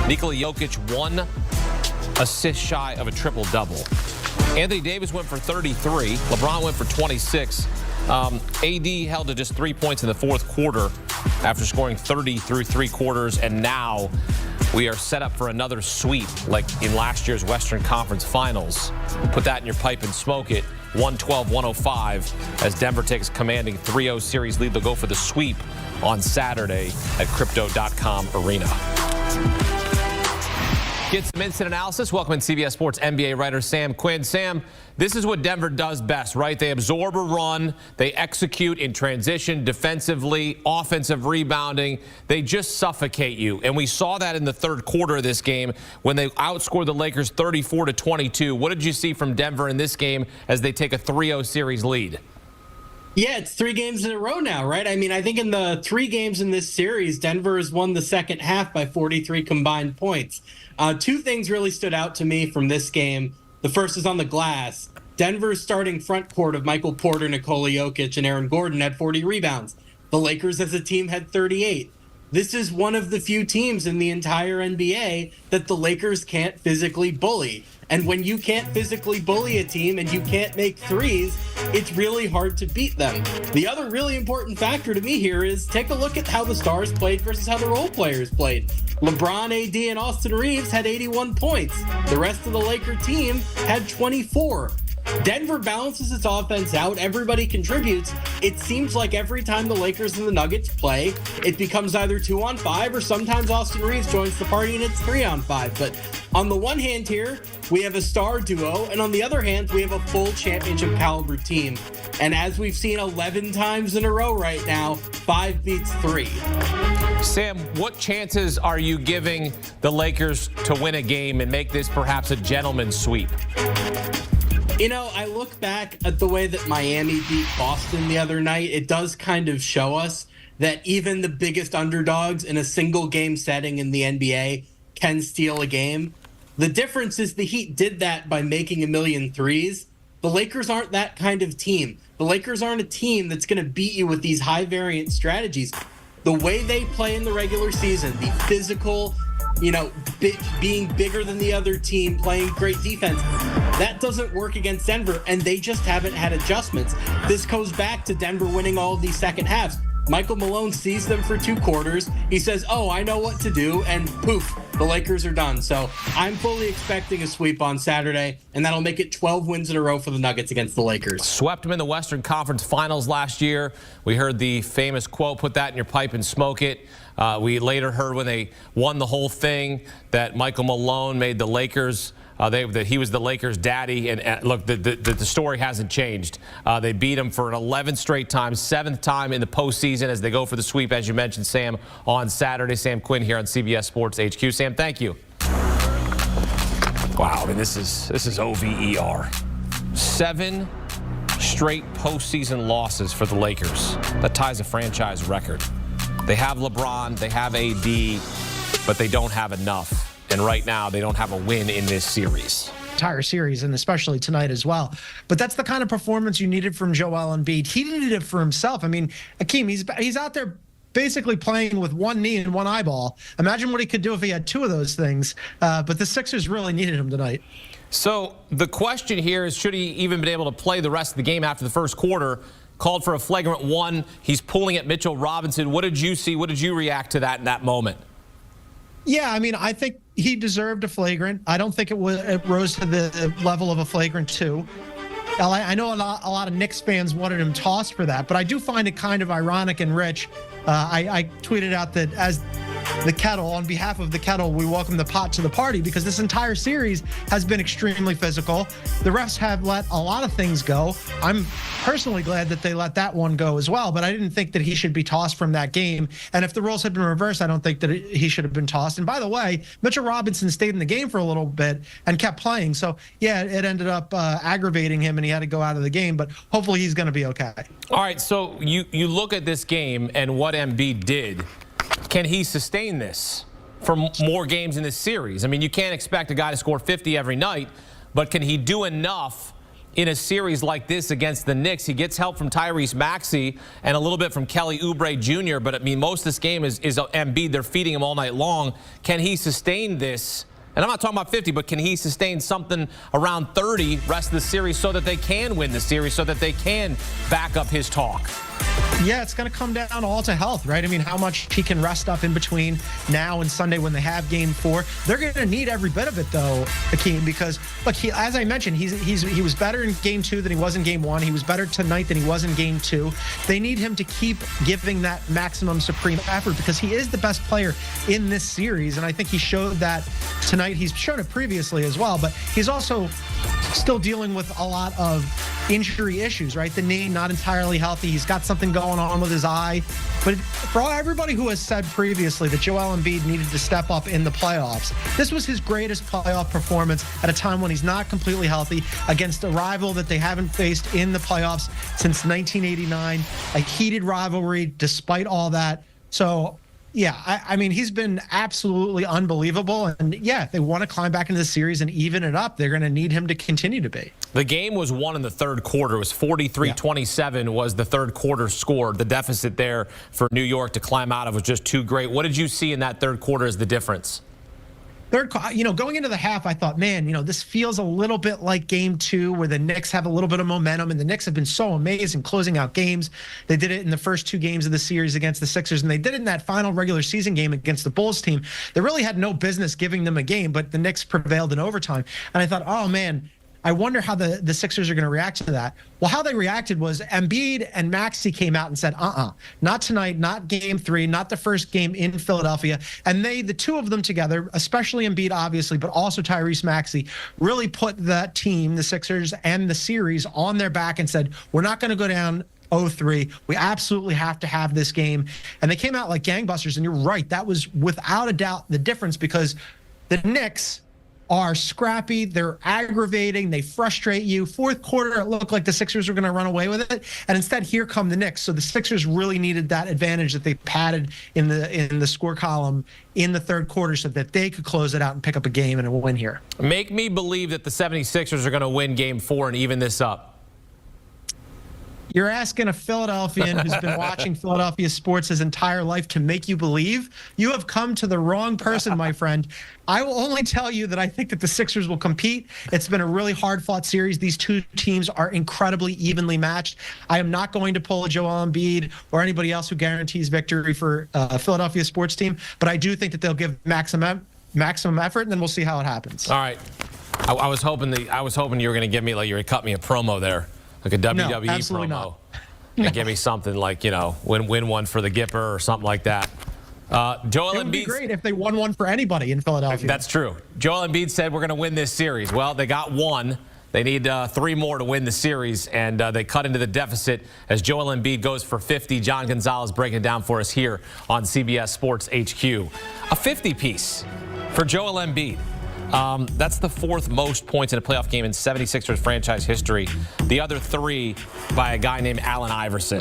Nikola Jokic 1 assist shy of a triple-double. Anthony Davis went for 33. LeBron went for 26. AD held to just 3 points in the fourth quarter after scoring 30 through three quarters, and now we are set up for another sweep like in last year's Western Conference Finals. Put that in your pipe and smoke it. 112-105 as Denver takes commanding 3-0 series lead. They'll go for the sweep on Saturday at Crypto.com Arena. Get some instant analysis. Welcome in CBS Sports NBA writer Sam Quinn. Sam, this is what Denver does best, right? They absorb a run. They execute in transition, defensively, offensive rebounding. They just suffocate you. And we saw that in the third quarter of this game when they outscored the Lakers 34-22. What did you see from Denver in this game as they take a 3-0 series lead? Yeah, it's 3 games in a row now, right? I mean, I think in the 3 games in this series, Denver has won the second half by 43 combined points. 2 things really stood out to me from this game. The first is on the glass. Denver's starting front court of Michael Porter, Nikola Jokic, and Aaron Gordon had 40 rebounds. The Lakers as a team had 38. This is one of the few teams in the entire NBA that the Lakers can't physically bully. And when you can't physically bully a team and you can't make threes, it's really hard to beat them. The other really important factor to me here is take a look at how the stars played versus how the role players played. LeBron, AD, and Austin Reeves had 81 points. The rest of the Laker team had 24. Denver balances its offense out. Everybody contributes. It seems like every time the Lakers and the Nuggets play, it becomes either 2-on-5 or sometimes Austin Reeves joins the party and it's 3-on-5. But on the one hand here, we have a star duo, and on the other hand, we have a full championship caliber team. And as we've seen 11 times in a row right now, 5 beats 3. Sam, what chances are you giving the Lakers to win a game and make this perhaps a gentleman's sweep? You know, I look back at the way that Miami beat Boston the other night. It does kind of show us that even the biggest underdogs in a single game setting in the NBA can steal a game. The difference is the Heat did that by making a million threes. The Lakers aren't that kind of team. The Lakers aren't a team that's going to beat you with these high variant strategies. The way they play in the regular season, the physical, being bigger than the other team, playing great defense, that doesn't work against Denver, and they just haven't had adjustments. This goes back to Denver winning all of these second halves. Michael Malone sees them for 2 quarters. He says, oh, I know what to do, and poof, the Lakers are done. So I'm fully expecting a sweep on Saturday, and that'll make it 12 wins in a row for the Nuggets against the Lakers. Swept them in the Western Conference Finals last year. We heard the famous quote, put that in your pipe and smoke it. We later heard when they won the whole thing that Michael Malone made the Lakers that he was the Lakers' daddy, and look, the story hasn't changed. They beat him for an 11th straight time, 7th time in the postseason as they go for the sweep, as you mentioned, Sam, on Saturday. Sam Quinn here on CBS Sports HQ. Sam, thank you. Wow, I mean, this is OVER. 7 straight postseason losses for the Lakers. That ties a franchise record. They have LeBron, they have AD, but they don't have enough. And right now, they don't have a win in this series. Entire series, and especially tonight as well. But that's the kind of performance you needed from Joel Embiid. He needed it for himself. I mean, Akeem, he's out there basically playing with one knee and one eyeball. Imagine what he could do if he had 2 of those things. But the Sixers really needed him tonight. So the question here is, should he even been able to play the rest of the game after the first quarter? Called for a flagrant 1. He's pulling at Mitchell Robinson. What did you see? What did you react to that in that moment? Yeah, I mean, I think he deserved a flagrant. I don't think it rose to the level of a flagrant 2. I know a lot of Knicks fans wanted him tossed for that, but I do find it kind of ironic and rich. I tweeted out that as the Kettle, on behalf of the Kettle, we welcome the pot to the party, because this entire series has been extremely physical. The refs have let a lot of things go. I'm personally glad that they let that one go as well, but I didn't think that he should be tossed from that game. And if the roles had been reversed, I don't think that he should have been tossed. And by the way, Mitchell Robinson stayed in the game for a little bit and kept playing. So yeah, it ended up aggravating him, and he had to go out of the game, but hopefully he's going to be okay. All right, so you look at this game and what Embiid did. Can he sustain this for more games in this series? I mean, you can't expect a guy to score 50 every night, but can he do enough in a series like this against the Knicks. He gets help from Tyrese Maxey and a little bit from Kelly Oubre Jr., but I mean, most of this game is Embiid. They're feeding him all night long. Can he sustain this? And I'm not talking about 50, but can he sustain something around 30 rest of the series so that they can win the series, so that they can back up his talk? Yeah, it's going to come down all to health, right? I mean, how much he can rest up in between now and Sunday when they have Game 4. They're going to need every bit of it, though, Hakeem, because, look, as I mentioned, he was better in Game 2 than he was in Game 1. He was better tonight than he was in Game 2. They need him to keep giving that maximum supreme effort because he is the best player in this series, and I think he showed that tonight. He's shown it previously as well, but he's also still dealing with a lot of injury issues, right? The knee not entirely healthy. He's got something going on with his eye. But for everybody who has said previously that Joel Embiid needed to step up in the playoffs, this was his greatest playoff performance at a time when he's not completely healthy against a rival that they haven't faced in the playoffs since 1989. A heated rivalry despite all that. So yeah, I mean, he's been absolutely unbelievable. And yeah, if they want to climb back into the series and even it up, they're going to need him to continue to be. The game was won in the third quarter. It was 43-27 was the third quarter score. The deficit there for New York to climb out of was just too great. What did you see in that third quarter as the difference? Going into the half, I thought, man, this feels a little bit like Game 2 where the Knicks have a little bit of momentum, and the Knicks have been so amazing closing out games. They did it in the first 2 games of the series against the Sixers, and they did it in that final regular season game against the Bulls team. They really had no business giving them a game, but the Knicks prevailed in overtime. And I thought, oh, man, I wonder how the Sixers are going to react to that. Well, how they reacted was Embiid and Maxey came out and said, not tonight, not Game 3, not the first game in Philadelphia. And the two of them together, especially Embiid, obviously, but also Tyrese Maxey, really put that team, the Sixers and the series, on their back and said, we're not going to go down 0-3. We absolutely have to have this game. And they came out like gangbusters. And you're right, that was without a doubt the difference, because the Knicks are scrappy, they're aggravating, they frustrate you. Fourth quarter, it looked like the Sixers were going to run away with it, and instead here come the Knicks. So the Sixers really needed that advantage that they padded in the score column in the third quarter so that they could close it out and pick up a game and a win here. Make me believe that the 76ers are going to win Game 4 and even this up. You're asking a Philadelphian who's been watching Philadelphia sports his entire life to make you believe? You have come to the wrong person, my friend. I will only tell you that I think that the Sixers will compete. It's been a really hard-fought series. These two teams are incredibly evenly matched. I am not going to pull a Joel Embiid or anybody else who guarantees victory for a Philadelphia sports team, but I do think that they'll give maximum effort, and then we'll see how it happens. All right. I was hoping you were going to give me, like, you were cut me a promo there. Like a WWE promo. No. And give me something like, win one for the Gipper or something like that. Joel Embiid. It would be great if they won one for anybody in Philadelphia. That's true. Joel Embiid said we're going to win this series. Well, they got one. They need 3 more to win the series, and they cut into the deficit as Joel Embiid goes for 50. John Gonzalez breaking it down for us here on CBS Sports HQ. A 50-piece for Joel Embiid. That's the 4th most points in a playoff game in 76ers franchise history. The other 3 by a guy named Allen Iverson.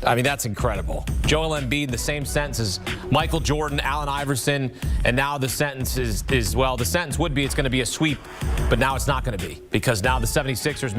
I mean, that's incredible. Joel Embiid, the same sentence as Michael Jordan, Allen Iverson, and now the sentence is well, the sentence would be it's going to be a sweep, but now it's not going to be because now the 76ers